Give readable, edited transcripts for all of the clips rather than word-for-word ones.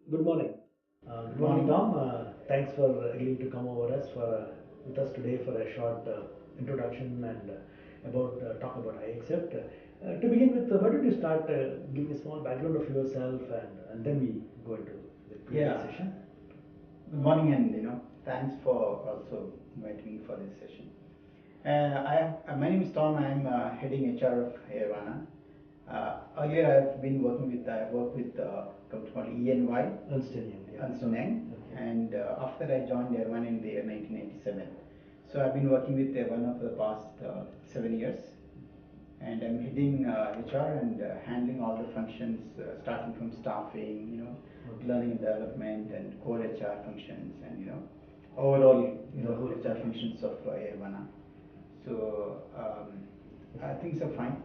Good morning. Good morning, Tom. Thanks for agreeing to come over us for with us today for a short introduction and about talk about iAccept. To begin with, why don't you start giving a small background of yourself and then we go into the Q&A Yeah, session. good morning, and thanks for also inviting me for this session. My name is Tom. I'm heading HR of Airvana. Earlier, I worked with a company called ENY, Ernst and Young, yeah. Ernst and Okay, Young, okay. and after that I joined Airvana in the year 1997. So I've been working with Airvana for the past 7 years, and I'm heading HR and handling all the functions, starting from staffing, Okay. learning and development, and core HR functions, and overall, The whole, HR okay. functions of Airvana. So things are fine.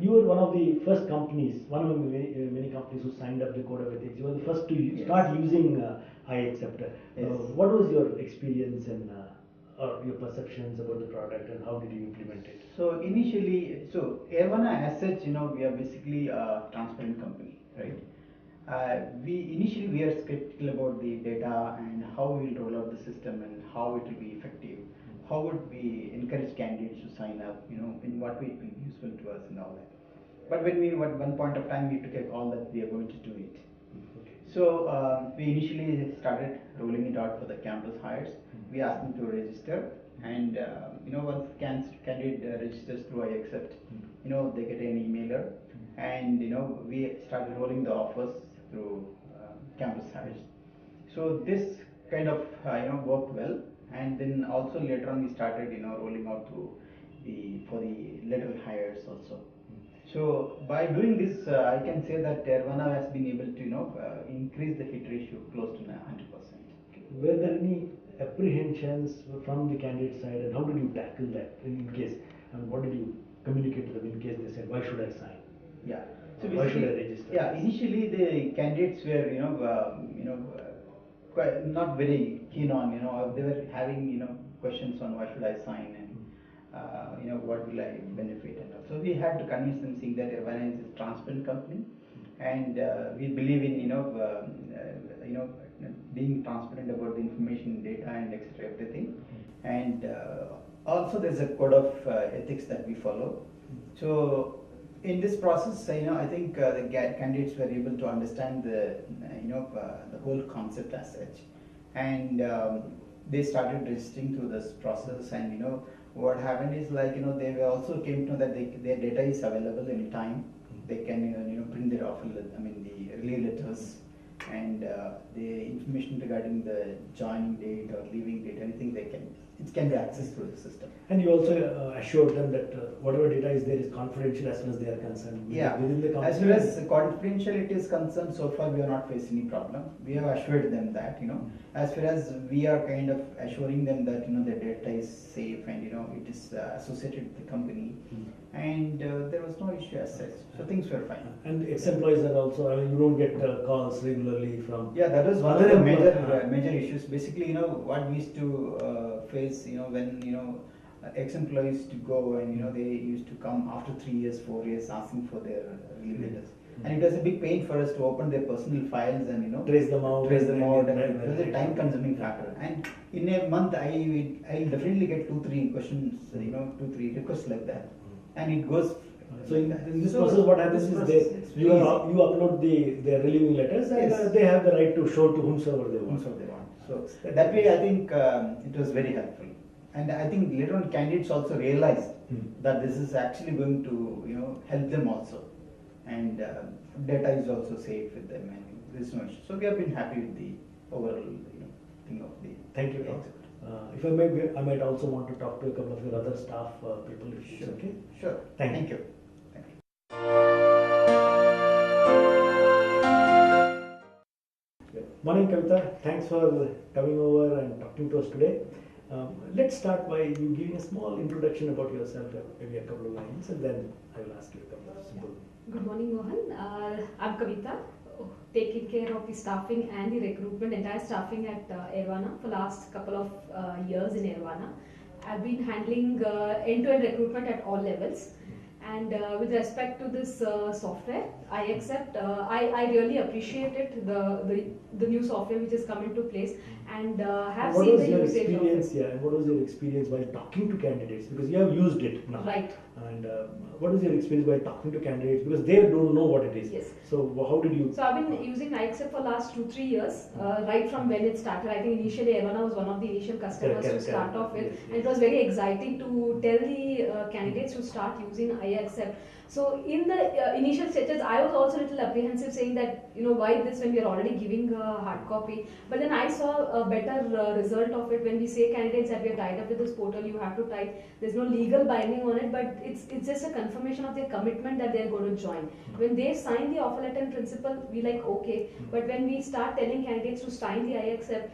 You were one of the first companies, one among the many companies who signed up the code of ethics. You were the first to start Yes. using iAccept. Yes. What was your experience and or your perceptions about the product, and how did you implement it? So initially, Airvana as such, we are basically a transparent company, right? We are skeptical about the data and how we will roll out the system and how it will be effective. How would we encourage candidates to sign up? In what way it will be useful to us and all that. But at one point of time, we took a call that we are going to do it. Okay. So we initially started rolling it out for the campus hires. We asked them to register, and once the candidate registers through iAccept, they get an emailer, and we started rolling the offers through campus hires. So this kind of worked well, and then also later on we started rolling out through the for the lateral hires also. So by doing this, I can say that Airvana has been able to increase the hit ratio close to 100%. Were there any apprehensions from the candidate side, and how did you tackle that in case? And what did you communicate to them in case they said, "Why should I sign? Yeah. So Why should I basically, register?" yeah, Yes. initially the candidates were quite not very keen on they were having questions on why should I sign, and what will I benefit, and also we had to convince them, saying that Airvana is a transparent company, and we believe in being transparent about the information, data, and etc. everything, and also there's a code of ethics that we follow. So in this process, I think the candidates were able to understand the whole concept as such, and they started registering through this process. And what happened is, like, they were also came to know that their data is available anytime. They can print their offer, the relief letters, and the information regarding the joining date or leaving date, anything it can be accessed through the system. And you also assured them that whatever data is there is confidential as far as they are concerned. Yeah, within the company. as far as confidentiality is concerned, so far we have not faced any problem. We have assured them that, as far as we are kind of assuring them that the data is safe, and it is associated with the company, and there was no issue as such. So things were fine. And ex-employees are also, you don't get calls regularly from. Yeah, that was one of other the employees. major issues. Basically, what we used to face, when ex-employees to go, and they used to come after 3 years, 4 years, asking for their relief letters. And it was a big pain for us to open their personal files and Trace them out. and it was a time-consuming factor. And in a month, I'll definitely get 2-3 questions, 2-3 requests like that, and it goes. So in this process, what happens is you upload their relieving letters, and Yes. they have the right to show to whomsoever they want. Whomsoever they want. So that way, I think it was very helpful. And I think later on, candidates also realized that this is actually going to help them also, and data is also safe with them, and there's no issue. So we have been happy with the overall thing of the. Thank you, Tom. If I may, I might also want to talk to a couple of your other staff people, if it's okay. Sure. Thank you. Thank you. Morning, Kavita. Thanks for coming over and talking to us today. Let's start by you giving a small introduction about yourself, maybe a couple of lines, and then I will ask you a couple of simple. Good morning, Mohan. I'm Kavita, taking care of the staffing and the recruitment, entire staffing at Airvana for last couple of years in Airvana. I've been handling end-to-end recruitment at all levels, And with respect to this software, iAccept, I really appreciate it, the new software which has come into place, and have What seen was the your usage experience? of it. Yeah, and what was your experience while talking to candidates? Because you have used it now. Right. And what was your experience while talking to candidates? Because they don't know what it is. Yes. So how did you? So I've been using iAccept for last 2-3 years, right from when it started. I think initially Airvana was one of the initial customers to start off with, Yes, and it was very exciting to tell the candidates to start using iAccept. So in the initial stages, I was also a little apprehensive, saying that why this when we are already giving a hard copy. But then I saw a better result of it when we say candidates that we are tied up with this portal. You have to type. There's no legal binding on it, but it's just a confirmation of their commitment that they are going to join. When they sign the offer letter in principle, we like okay. But when we start telling candidates to sign the iAccept,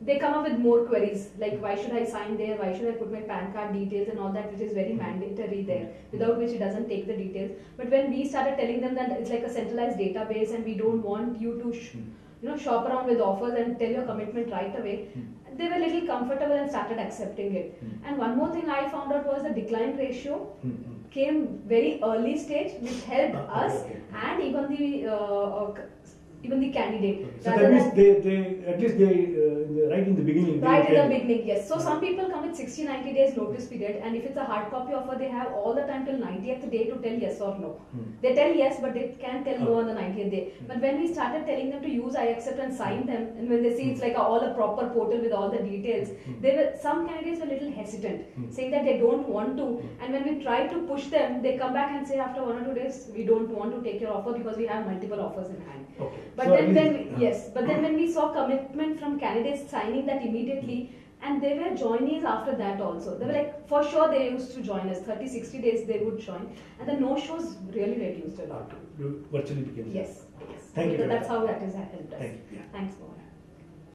they come up with more queries like why should I sign there, why should I put my PAN card details and all that, which is very mandatory there, without which it doesn't take the details. But when we started telling them that it's like a centralized database and we don't want you to shop around with offers and tell your commitment right away, they were a little comfortable and started accepting it. And one more thing I found out was the decline ratio came very early stage, which helped us and even the candidate. So that means they at least right in the beginning. Right in the beginning, yes. So some people come with 60-90 days notice period, and if it's a hard copy offer, they have all the time till 90th day to tell yes or no. They tell yes, but they can't tell no on the 90th day. But when we started telling them to use iAccept and sign them, and when they see it's like all a proper portal with all the details, some candidates were a little hesitant, saying that they don't want to. And when we try to push them, they come back and say after 1 or 2 days, we don't want to take your offer because we have multiple offers in hand. Okay. But So then when we saw commitment from candidates signing that immediately, and they were joinees after that also. They were like, for sure they used to join us, 30-60 days they would join, and the no-shows really reduced a lot. You virtually became. Yes. Thank you. That's how that has helped us. Thank you. Yeah. Thanks, Mohan.